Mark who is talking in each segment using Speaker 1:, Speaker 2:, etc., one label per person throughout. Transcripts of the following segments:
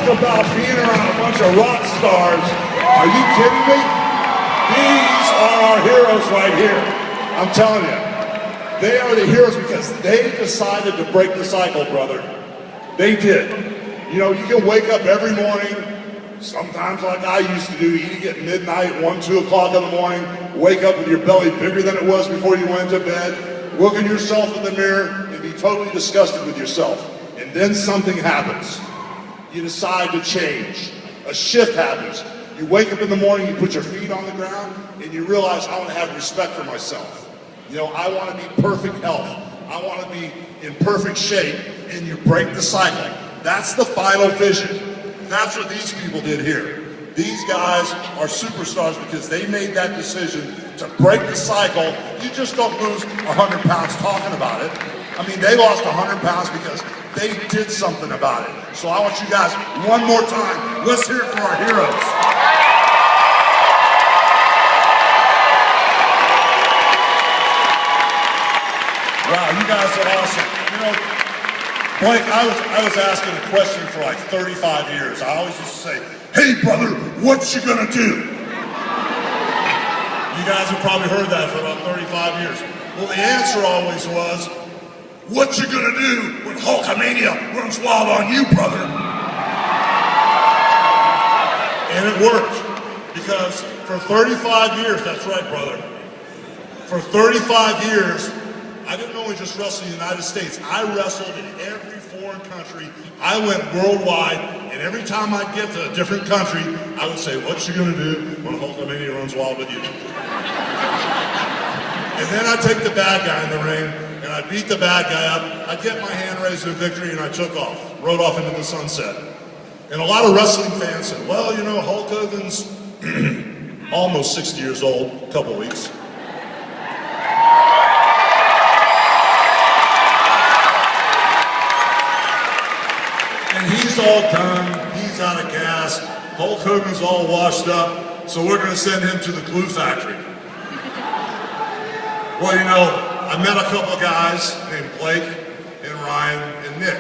Speaker 1: Talk about being around a bunch of rock stars. Are you kidding me? These are our heroes right here. I'm telling you. They are the heroes because they decided to break the cycle, brother. They did. You know, you can wake up every morning, sometimes like I used to do, eating at midnight, 1, 2 o'clock in the morning, wake up with your belly bigger than it was before you went to bed, look at yourself in the mirror, and be totally disgusted with yourself. And then something happens. You decide to change. A shift happens. You wake up in the morning, you put your feet on the ground, and you realize I want to have respect for myself. You know, I want to be perfect health. I want to be in perfect shape, and you break the cycle. That's the final vision. That's what these people did here. These guys are superstars because they made that decision to break the cycle. You just don't lose 100 pounds talking about it. I mean, they lost 100 pounds because they did something about it. So I want you guys, one more time, let's hear it for our heroes. Wow, you guys are awesome. You know, Blake, I was asking a question for like 35 years. I always used to say, hey brother, what you gonna do? You guys have probably heard that for about 35 years. Well, the answer always was, what you gonna do when Hulkamania runs wild on you, brother? And it worked, because for 35 years, that's right, brother, for 35 years, I didn't only just wrestle in the United States. I wrestled in every foreign country. I went worldwide, and every time I'd get to a different country, I would say, what you gonna do when Hulkamania runs wild with you? And then I'd take the bad guy in the ring, and I'd beat the bad guy up. I'd get my hand raised in victory, and I took off, rode off into the sunset. And a lot of wrestling fans said, well, you know, Hulk Hogan's almost 60 years old, a couple weeks. And he's all done, he's out of gas, Hulk Hogan's all washed up, so we're gonna send him to the glue factory. Well, you know, I met a couple of guys named Blake and Ryan and Nick.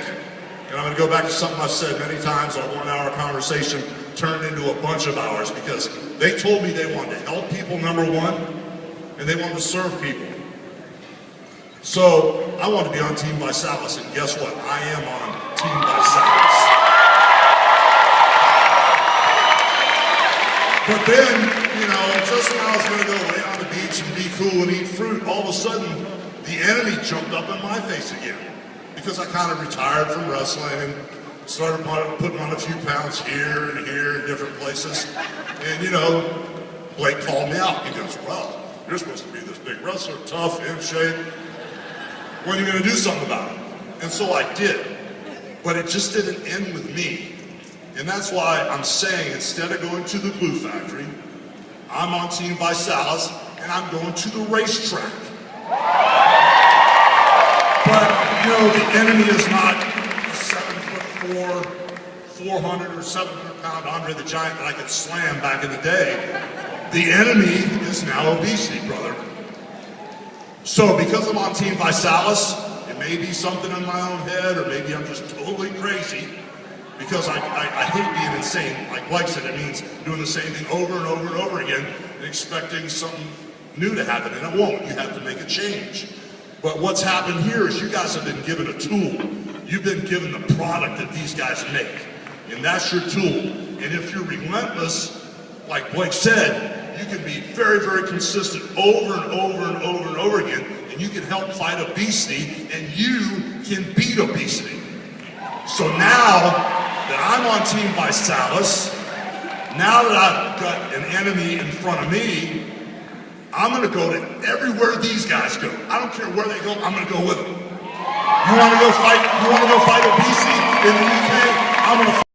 Speaker 1: And I'm gonna go back to something I've said many times. Our 1 hour conversation turned into a bunch of hours because they told me they wanted to help people, number one, and they wanted to serve people. So I wanted to be on Team Visalis, and guess what? I am on Team Visalis. But then, you know, just when I was going to go lay on the beach and be cool and eat fruit, all of a sudden, the enemy jumped up in my face again. Because I kind of retired from wrestling and started putting on a few pounds here and different places. And, you know, Blake called me out. He goes, well, you're supposed to be this big wrestler, tough, in shape. When are you going to do something about it? And so I did. But it just didn't end with me. And that's why I'm saying, instead of going to the glue factory, I'm on Team Visalis, and I'm going to the racetrack. But, you know, the enemy is not a 7'4", 400 or 700 pound Andre the Giant that I could slam back in the day. The enemy is now obesity, brother. So because I'm on Team Visalis, it may be something in my own head, or maybe I'm just totally crazy, because I hate being insane. Like Blake said, it means doing the same thing over and over and over again and expecting something new to happen, and it won't. You have to make a change. But what's happened here is you guys have been given a tool. You've been given the product that these guys make, and that's your tool. And if you're relentless, like Blake said, you can be very, very consistent over and over and over and over again, and you can help fight obesity, and you can beat obesity. So now that I'm on Team Visalis, now that I've got an enemy in front of me, I'm gonna go to everywhere these guys go. I don't care where they go, I'm gonna go with them. You wanna go fight obesity in the UK? I'm gonna